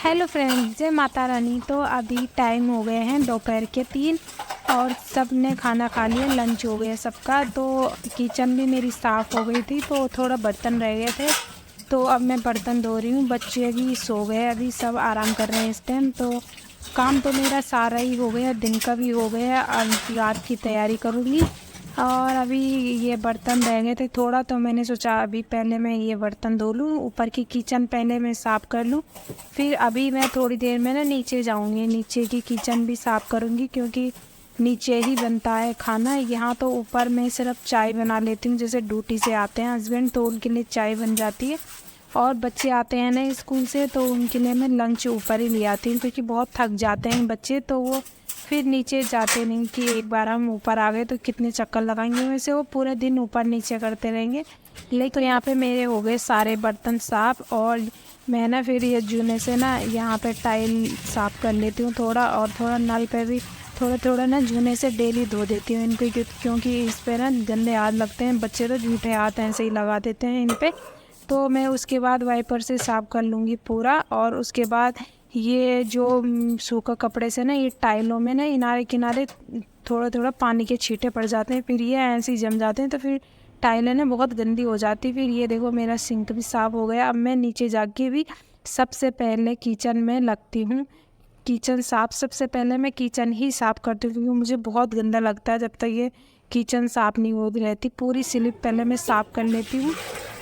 Hello friends, जय माता रानी। तो अभी टाइम हो गए हैं दोपहर के 3 और सब ने खाना खा लिया, लंच हो गया सबका। तो किचन भी मेरी साफ़ हो गई थी, तो थोड़ा बर्तन रह गए थे, तो अब मैं बर्तन धो रही हूँ। बच्चे भी सो गए, अभी सब आराम कर रहे हैं इस टाइम। तो काम तो मेरा सारा ही हो गया, दिन का भी हो गया। अब रात की तैयारी करूँगी। और अभी ये बर्तन रह गए थे थोड़ा, तो मैंने सोचा अभी पहले मैं ये बर्तन धो लूँ, ऊपर की किचन पहले मैं साफ़ कर लूँ। फिर अभी मैं थोड़ी देर में ना नीचे जाऊँगी, नीचे की किचन भी साफ़ करूँगी, क्योंकि नीचे ही बनता है खाना। यहाँ तो ऊपर मैं सिर्फ चाय बना लेती हूँ, जैसे ड्यूटी से आते हैं हस्बैंड तो उनके लिए चाय बन जाती है, और बच्चे आते हैं ना स्कूल से तो उनके लिए मैं लंच ऊपर ही ले आती हूँ, क्योंकि बहुत थक जाते हैं बच्चे, तो वो फिर नीचे जाते नहीं कि एक बार हम ऊपर आ गए तो कितने चक्कर लगाएंगे, वैसे वो पूरे दिन ऊपर नीचे करते रहेंगे। लेकिन तो यहाँ पे मेरे हो गए सारे बर्तन साफ़, और मैं ना फिर ये जूने से ना यहाँ पे टाइल साफ़ कर लेती हूँ थोड़ा, और थोड़ा नल पे भी थोड़ा थोड़ा ना जूने से डेली धो देती हूँ इनको, क्योंकि इस पे ना गंदे हाथ लगते हैं, बच्चे तो झूठे हाथ ऐसे ही लगा देते हैं इन पे। तो मैं उसके बाद वाइपर से साफ़ कर लूँगी पूरा, और उसके बाद ये जो सूखा कपड़े से ना ये टाइलों में ना किनारे किनारे थोड़ा थोड़ा पानी के छींटे पड़ जाते हैं, फिर ये ऐसे ही जम जाते हैं, तो फिर टाइलें ना बहुत गंदी हो जाती। फिर ये देखो मेरा सिंक भी साफ़ हो गया। अब मैं नीचे जाके भी सबसे पहले किचन में लगती हूँ, किचन साफ़। सबसे पहले मैं किचन ही साफ़ करती हूँ, क्योंकि मुझे बहुत गंदा लगता है जब तक ये किचन साफ़ नहीं होती रहती। पूरी स्लिप पहले मैं साफ़ कर लेती हूँ।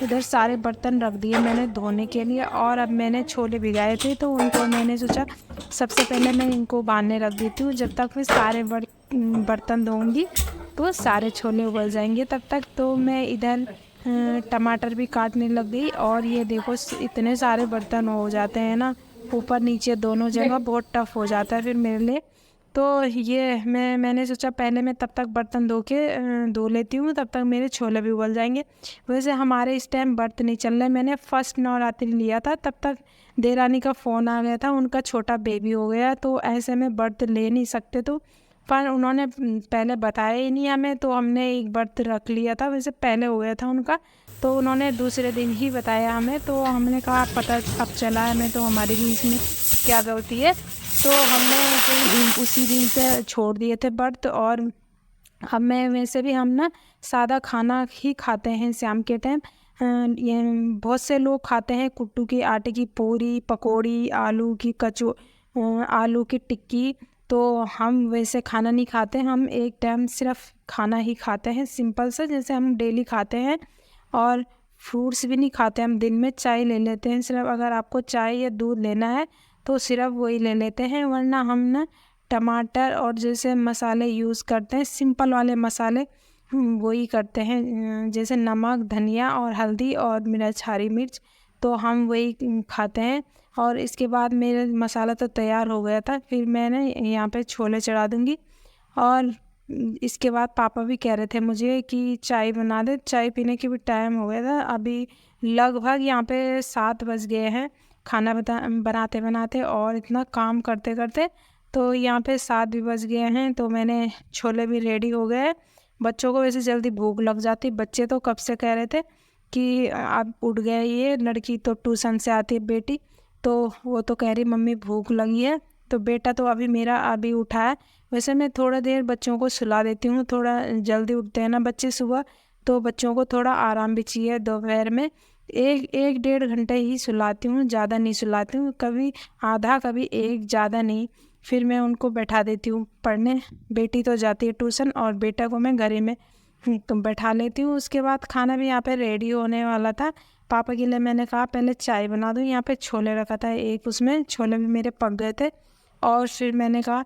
इधर सारे बर्तन रख दिए मैंने धोने के लिए, और अब मैंने छोले भिगाए थे तो उनको मैंने सोचा सबसे पहले मैं इनको बांधने रख देती हूँ। जब तक मैं सारे बर्तन धोऊंगी तो सारे छोले उबल जाएंगे तब तक। तो मैं इधर टमाटर भी काटने लग गई, और ये देखो इतने सारे बर्तन हो जाते हैं ना, ऊपर नीचे दोनों जगह, बहुत टफ हो जाता है फिर मेरे लिए। तो ये मैंने सोचा पहले मैं तब तक बर्तन धो लेती हूँ, तब तक मेरे छोले भी उबल जाएंगे। वैसे हमारे इस टाइम व्रत नहीं चल रहा, मैंने फर्स्ट नवरात्रि लिया था, तब तक देरानी का फ़ोन आ गया था, उनका छोटा बेबी हो गया, तो ऐसे में व्रत ले नहीं सकते। तो पर उन्होंने पहले बताया ही नहीं हमें, तो हमने एक व्रत रख लिया था, वैसे पहले हो गया था उनका, तो उन्होंने दूसरे दिन ही बताया हमें। तो हमने कहा पता अब चला है हमें, तो हमारी भी इसमें क्या गलती है। तो हमने फिर उसी दिन से छोड़ दिए थे व्रत। और अब मैं वैसे भी हम ना सादा खाना ही खाते हैं शाम के टाइम। ये बहुत से लोग खाते हैं कुट्टू के आटे की पूरी, पकौड़ी, आलू की टिक्की। तो हम वैसे खाना नहीं खाते, हम एक टाइम सिर्फ खाना ही खाते हैं सिंपल से, जैसे हम डेली खाते हैं। और फ्रूट्स भी नहीं खाते हम, दिन में चाय ले लेते हैं सिर्फ, अगर आपको चाय या दूध लेना है तो सिर्फ वही ले लेते हैं, वरना हम ना टमाटर और जैसे मसाले यूज़ करते हैं सिंपल वाले मसाले, वही करते हैं, जैसे नमक, धनिया और हल्दी और मिर्च, हरी मिर्च, तो हम वही खाते हैं। और इसके बाद मेरा मसाला तो तैयार हो गया था, फिर मैंने यहाँ पे छोले चढ़ा दूँगी। और इसके बाद पापा भी कह रहे थे मुझे कि चाय बना दे, चाय पीने की भी टाइम हो गया था। अभी लगभग यहाँ पे 7 बज गए हैं खाना बनाते बनाते, और इतना काम करते करते तो यहाँ पे 7 भी बज गए हैं। तो मैंने छोले भी रेडी हो गए। बच्चों को वैसे जल्दी भूख लग जाती, बच्चे तो कब से कह रहे थे कि आप उठ गए, ये लड़की तो ट्यूशन से आती है बेटी, तो वो तो कह रही मम्मी भूख लगी है। तो बेटा तो अभी मेरा अभी उठा है। वैसे मैं थोड़ा देर बच्चों को सुला देती हूँ, थोड़ा जल्दी उठते हैं ना बच्चे सुबह, तो बच्चों को थोड़ा आराम भी चाहिए। दोपहर में एक एक 1.5 घंटे ही सुलाती हूँ, ज़्यादा नहीं सुलाती हूँ, कभी आधा कभी एक, ज़्यादा नहीं। फिर मैं उनको बैठा देती हूँ पढ़ने। बेटी तो जाती है ट्यूशन, और बेटा को मैं घर में तो बैठा लेती हूँ। उसके बाद खाना भी यहाँ पे रेडी होने वाला था। पापा के लिए मैंने कहा पहले चाय बना दूँ, यहाँ पे छोले रखा था एक, उसमें छोले भी मेरे पक गए थे। और फिर मैंने कहा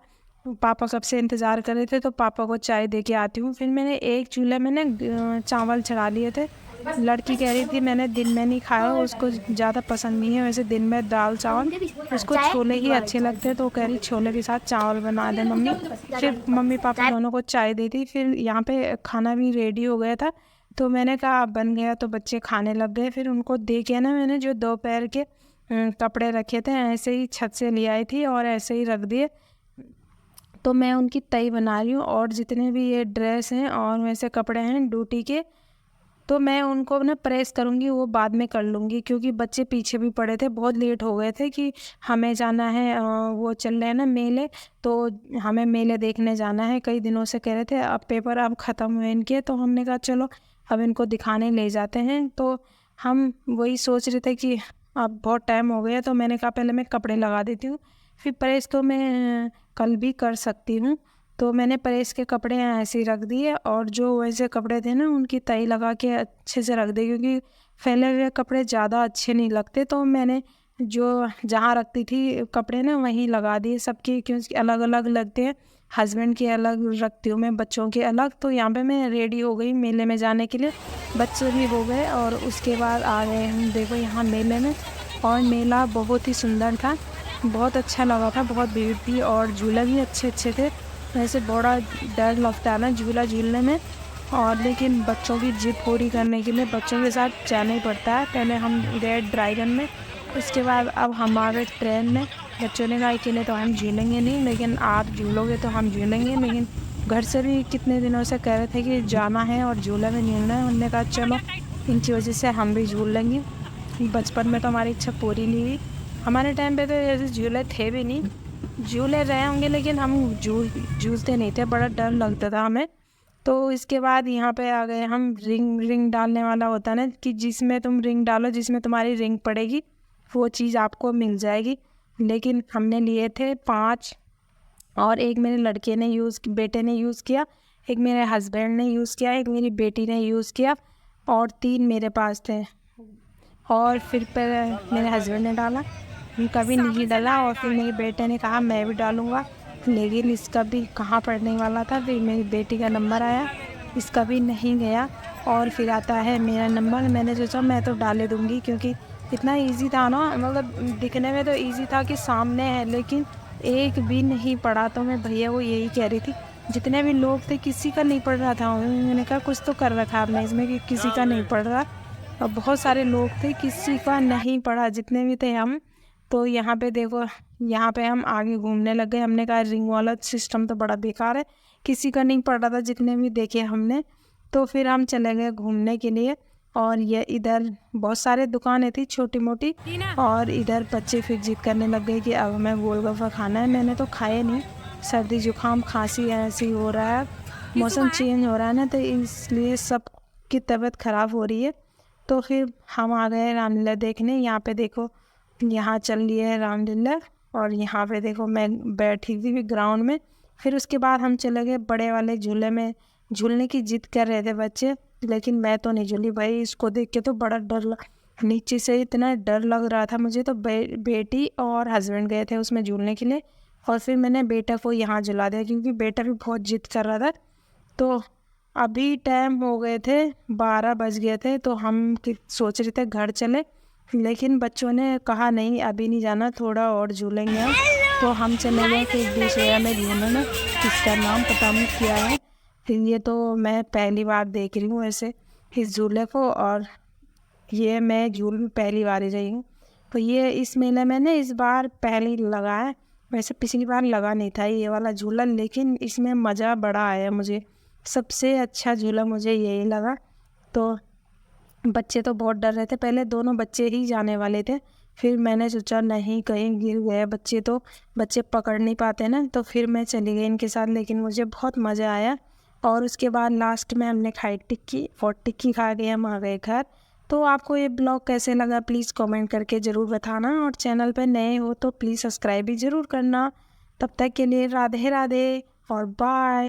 पापा कब से इंतज़ार कर रहे थे, तो पापा को चाय दे के आती हूँ। फिर मैंने एक चूल्हे में ना चावल चढ़ा लिए थे। लड़की कह रही थी मैंने दिन में नहीं खाया, उसको ज़्यादा पसंद नहीं है वैसे दिन में दाल चावल, उसको छोले ही अच्छे लगते हैं, तो कह रही छोले के साथ चावल बना दे मम्मी। फिर मम्मी पापा दोनों को चाय दी थी। फिर यहाँ पे खाना भी रेडी हो गया था, तो मैंने कहा अब बन गया, तो बच्चे खाने लग गए। फिर उनको दे के ना मैंने जो दोपहर के कपड़े रखे थे ऐसे ही छत से ले आई थी और ऐसे ही रख दिए। तो मैं उनकी तय बना रही हूँ, और जितने भी ये ड्रेस हैं और वैसे कपड़े हैं ड्यूटी के, तो मैं उनको ना प्रेस करूँगी, वो बाद में कर लूँगी, क्योंकि बच्चे पीछे भी पड़े थे, बहुत लेट हो गए थे कि हमें जाना है, वो चल रहे हैं ना मेले, तो हमें मेले देखने जाना है। कई दिनों से कह रहे थे, अब पेपर अब ख़त्म हुए इनके, तो हमने कहा चलो अब इनको दिखाने ले जाते हैं। तो हम वही सोच रहे थे कि अब बहुत टाइम हो गया, तो मैंने कहा पहले मैं कपड़े लगा देती हूँ, फिर प्रेस तो मैं कल भी कर सकती हूँ। तो मैंने प्रेस के कपड़े ऐसे ही रख दिए, और जो वैसे कपड़े थे ना उनकी तय लगा के अच्छे से रख दी, क्योंकि फैले हुए कपड़े ज़्यादा अच्छे नहीं लगते। तो मैंने जो जहाँ रखती थी कपड़े ना वहीं लगा दिए सबकी, क्योंकि अलग अलग लगते हैं। हस्बैंड के अलग रखती हूँ मैं, बच्चों के अलग। तो यहाँ पे मैं रेडी हो गई मेले में जाने के लिए, बच्चे भी हो गए, और उसके बाद आ गए हम देखो यहाँ मेले में। और मेला बहुत ही सुंदर था, बहुत अच्छा लगा था, बहुत भीड़ थी, और झूले भी अच्छे अच्छे थे। वैसे बड़ा डर लगता है ना झूला झूलने में, और लेकिन बच्चों की जिद पूरी करने के लिए बच्चों के साथ जाना ही पड़ता है। पहले हम गए ड्रैगन में, उसके बाद अब हम आ गए ट्रेन में। बच्चों ने कहा अकेले तो हम झूलेंगे नहीं, लेकिन आप झूलोगे तो हम झूलेंगे। लेकिन घर से भी कितने दिनों से कह रहे थे कि जाना है और झूले में झूलना है, हमने कहा चलो इनकी वजह से हम भी झूल लेंगे। बचपन में तो हमारी इच्छा पूरी नहीं हुई। हमारे टाइम पे तो ऐसे झूले थे भी नहीं, झूले रहे होंगे लेकिन हम झूलते नहीं थे, बड़ा डर लगता था हमें। तो इसके बाद यहाँ पे आ गए हम, रिंग डालने वाला होता है ना, कि जिसमें तुम रिंग डालो, जिसमें तुम्हारी रिंग पड़ेगी वो चीज़ आपको मिल जाएगी। लेकिन हमने लिए थे 5, और एक मेरे लड़के ने बेटे ने यूज़ किया, एक मेरे हस्बैंड ने यूज़ किया, एक मेरी बेटी ने यूज़ किया, और 3 मेरे पास थे। और फिर मेरे हस्बैंड ने डाला, कभी नहीं डाला, और फिर मेरे बेटे ने कहा मैं भी डालूँगा, लेकिन इसका भी कहाँ पड़ने वाला था। फिर मेरी बेटी का नंबर आया, इसका भी नहीं गया, और फिर आता है मेरा नंबर। मैंने सोचा मैं तो डाले दूँगी, क्योंकि इतना इजी था ना, मतलब दिखने में तो इजी था कि सामने है, लेकिन एक भी नहीं पड़ा। तो मैं भैया वो यही कह रही थी, जितने भी लोग थे किसी का नहीं पड़ रहा था। मैंने कहा कुछ तो कर रखा आपने इसमें कि किसी का नहीं पड़ रहा, और बहुत सारे लोग थे, किसी का नहीं पड़ा, जितने भी थे हम। तो यहाँ पे देखो, यहाँ पे हम आगे घूमने लग गए। हमने कहा रिंग वाला सिस्टम तो बड़ा बेकार है, किसी का नहीं पड़ रहा था जितने भी देखे हमने। तो फिर हम चले गए घूमने के लिए, और ये इधर बहुत सारे दुकानें थी छोटी मोटी, और इधर बच्चे फिर जिद करने लग गए कि अब हमें गोलगप्पा खाना है। मैंने तो खाए नहीं, सर्दी जुकाम खांसी ऐसी हो रहा है, मौसम चेंज हो रहा है ना, तो इसलिए सब की तबीयत ख़राब हो रही है। तो फिर हम आ गए रामलीला देखने। यहाँ पे देखो, यहाँ चल रही है रामलीला, और यहाँ पे देखो मैं बैठी थी ग्राउंड में। फिर उसके बाद हम चले गए बड़े वाले झूले में, झूलने की जिद कर रहे थे बच्चे, लेकिन मैं तो नहीं झूली भाई। इसको देख के तो बड़ा नीचे से इतना डर लग रहा था मुझे। तो बेटी और हस्बैंड गए थे उसमें झूलने के लिए, और फिर मैंने बेटा को यहाँ झुला दिया, क्योंकि बेटा भी बहुत जिद कर रहा था। तो अभी टाइम हो गए थे, 12 बज गए थे, तो हम सोच रहे थे घर चले, लेकिन बच्चों ने कहा नहीं अभी नहीं जाना, थोड़ा और झूलेंगे हम। तो हम चले गए फिर दूसरे में झूलने, इसका नाम पता नहीं क्या है। फिर ये तो मैं पहली बार देख रही हूँ ऐसे इस झूले को, और ये मैं झूल भी पहली बार ही रही हूँ। तो ये इस मेले में ना इस बार पहले लगा है, वैसे पिछली बार लगा नहीं था ये वाला झूला, लेकिन इसमें मज़ा बड़ा आया मुझे। सबसे अच्छा झूला मुझे यही लगा। तो बच्चे तो बहुत डर रहे थे, पहले दोनों बच्चे ही जाने वाले थे, फिर मैंने सोचा नहीं कहीं गिर गए बच्चे, तो बच्चे पकड़ नहीं पाते ना, तो फिर मैं चली गई इनके साथ। लेकिन मुझे बहुत मज़ा आया। और उसके बाद लास्ट में हमने खाई टिक्की, और टिक्की खा के हम आ गए घर। तो आपको ये ब्लॉग कैसे लगा प्लीज़ कमेंट करके ज़रूर बताना, और चैनल पर नए हो तो प्लीज़ सब्सक्राइब भी ज़रूर करना। तब तक के लिए राधे राधे और बाय।